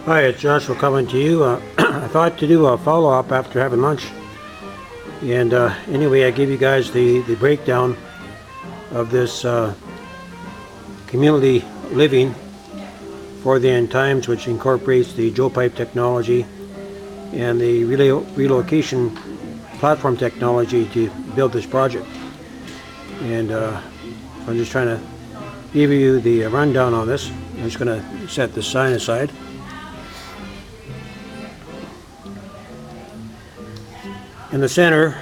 Hi, it's Joshua coming to you. I thought to do a follow-up after having lunch. And anyway, I gave you guys the breakdown of this community living for the end times, which incorporates the Joepip technology and the relocation platform technology to build this project. And I'm just trying to give you the rundown on this. I'm just going to set this sign aside. In the center,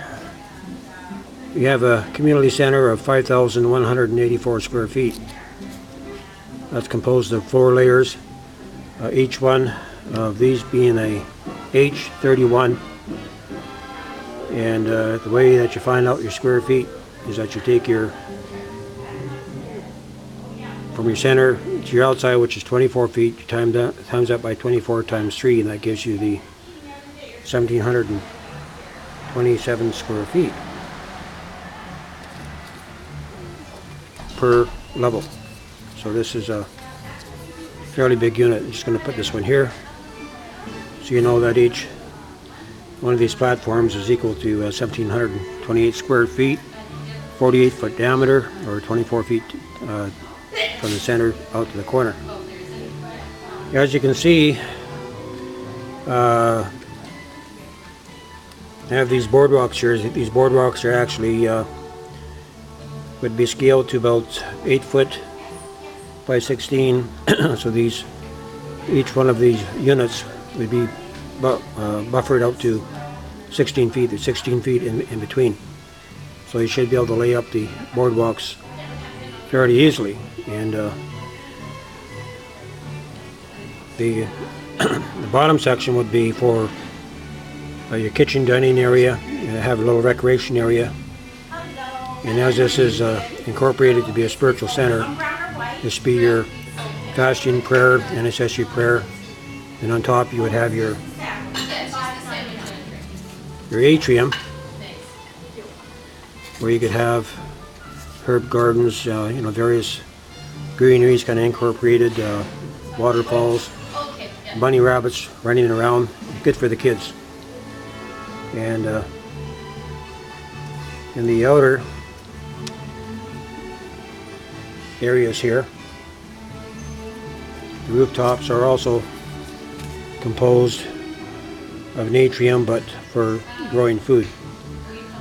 you have a community center of 5,184 square feet. That's composed of 4 layers, each one of these being a H31. And the way that you find out your square feet is that you take from your center to your outside, which is 24 feet, you times that by 24 times 3, and that gives you the 1,727 square feet per level. So this is a fairly big unit. I'm just going to put this one here so you know that each one of these platforms is equal to 1,728 square feet, 48-foot diameter, or 24 feet from the center out to the corner. As you can see, I have these boardwalks here. These boardwalks are actually would be scaled to about 8 foot by 16. So each one of these units would be buffered out to 16 feet. There's 16 feet in between. So you should be able to lay up the boardwalks fairly easily. And the bottom section would be for your kitchen dining area. You have a little recreation area. And as this is incorporated to be a spiritual center, this would be your fasting prayer, intercessory prayer. And on top you would have your atrium, where you could have herb gardens, various greeneries kind of incorporated, waterfalls, bunny rabbits running around, good for the kids. And in the outer areas here, the rooftops are also composed of an atrium, but for growing food.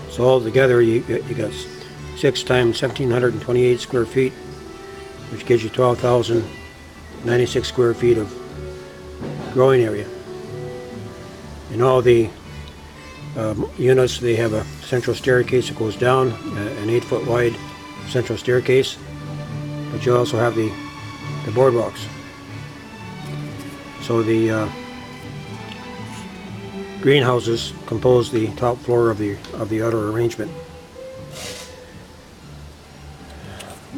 So altogether you got 6 times 1,728 square feet, which gives you 12,096 square feet of growing area. In all the units, they have a central staircase that goes down, an 8-foot wide central staircase, but you also have the boardwalks. So the greenhouses compose the top floor of the outer arrangement.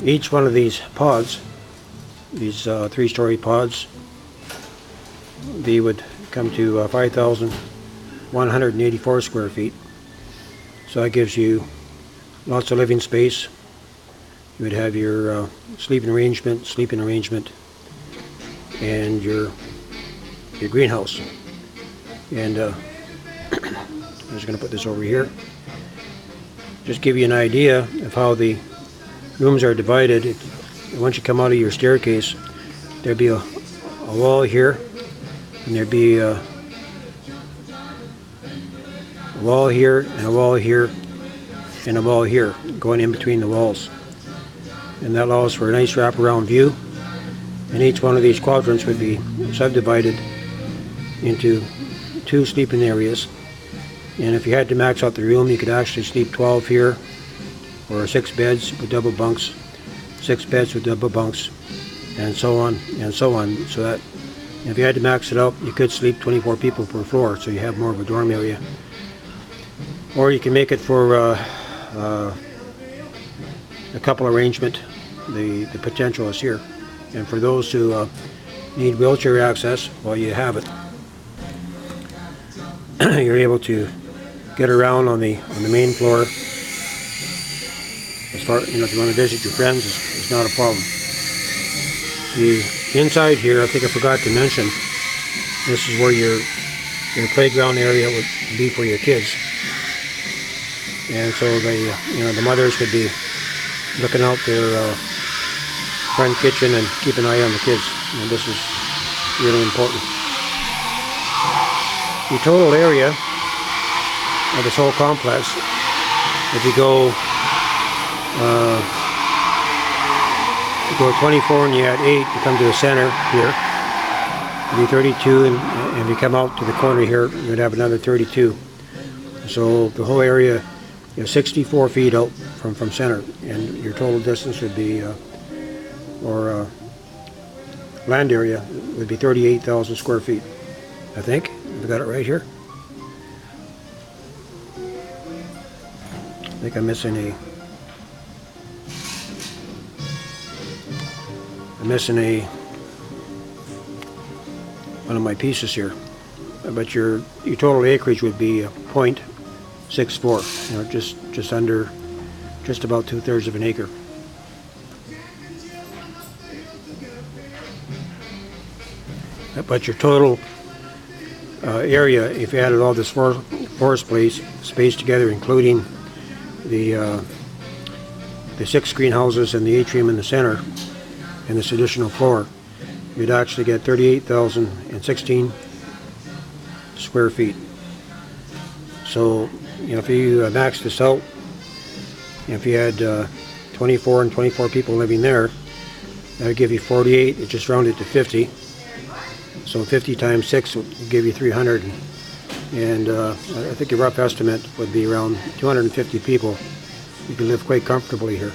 Each one of these pods, these 3-story pods, they would come to 5,184 square feet. So that gives you lots of living space. You would have your sleeping arrangement, and your greenhouse. And I'm just going to put this over here. Just give you an idea of how the rooms are divided. Once you come out of your staircase, there'd be a wall here, and there'd be a wall here, and a wall here, and a wall here, going in between the walls. And that allows for a nice wraparound view. And each one of these quadrants would be subdivided into 2 sleeping areas. And if you had to max out the room, you could actually sleep 12 here, or 6 beds with double bunks, 6 beds with double bunks, and so on and so on. So that if you had to max it out, you could sleep 24 people per floor, so you have more of a dorm area. Or you can make it for a couple arrangement. The potential is here. And for those who need wheelchair access, well, you have it. You're able to get around on the main floor. As far, if you want to visit your friends, it's not a problem. The inside here, I think I forgot to mention, This is where your playground area would be for your kids. And so the mothers could be looking out their front kitchen and keep an eye on the kids. And this is really important. The total area of this whole complex, if you go 24 and you add 8, you come to the center here. It'd be 32, and if you come out to the corner here, you'd have another 32. So the whole area is 64 feet out from center, and your total distance would be, land area would be 38,000 square feet. I think I've got it right here. I think I'm missing one of my pieces here, but your total acreage would be 0.64, just about 2/3 of an acre. But your total area, if you added all this forest space together, including the 6 greenhouses and the atrium in the center, and this additional floor, you'd actually get 38,016 square feet. So, if you max this out, if you had 24 and 24 people living there, that would give you 48. It just rounded to 50. So 50 times 6 would give you 300. And I think a rough estimate would be around 250 people. You can live quite comfortably here.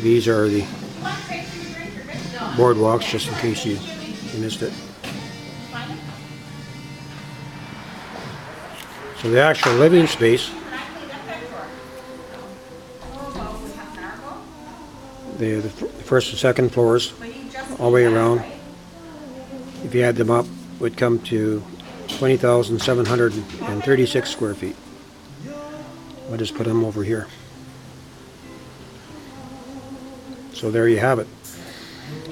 These are the boardwalks, just in case you missed it. So the actual living space, the first and second floors, all the way around, if you add them up, would come to 20,736 square feet. I'll just put them over here. So there you have it.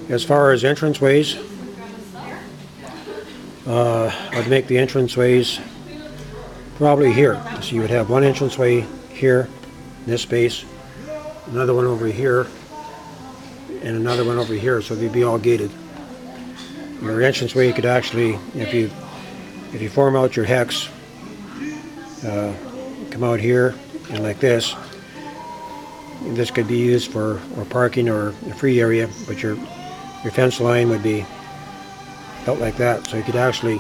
As far as entranceways, I'd make the entranceways probably here. So you would have one entranceway here, in this space, another one over here, and another one over here, so they'd be all gated. Your entranceway, you could actually, if you form out your hex, come out here, and like this. This could be used for parking or a free area, but your fence line would be out like that. So you could actually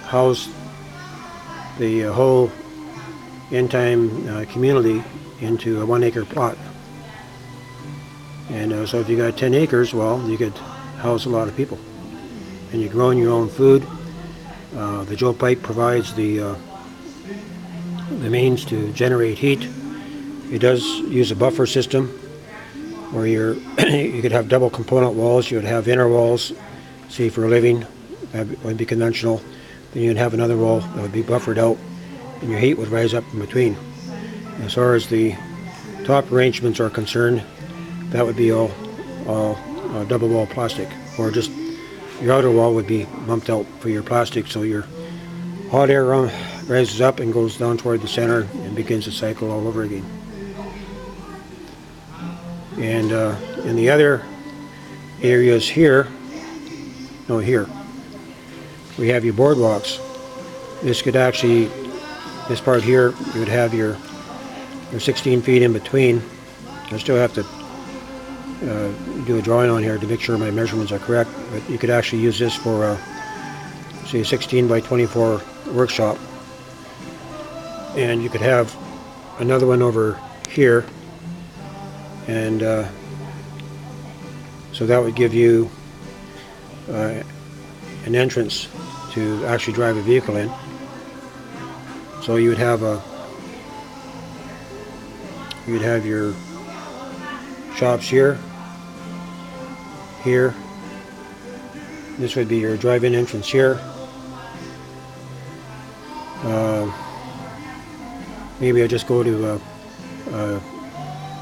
house the whole in-time community into a 1 acre plot. And so if you got 10 acres, well, you could house a lot of people. And you're growing your own food. The Joepip provides the means to generate heat. It does use a buffer system where you could have double component walls. You would have inner walls, say for a living, that would be conventional. Then you'd have another wall that would be buffered out, and your heat would rise up in between. As far as the top arrangements are concerned, that would be all double wall plastic, or just your outer wall would be bumped out for your plastic, so your hot air rises up and goes down toward the center and begins the cycle all over again. And in the other areas here, we have your boardwalks. This could actually, this part here, you would have your 16 feet in between. I still have to do a drawing on here to make sure my measurements are correct, but you could actually use this for say a 16 by 24 workshop. And you could have another one over here, and so that would give you an entrance to actually drive a vehicle in. So you would have your shops here. This would be your drive-in entrance here. Maybe I'll just go to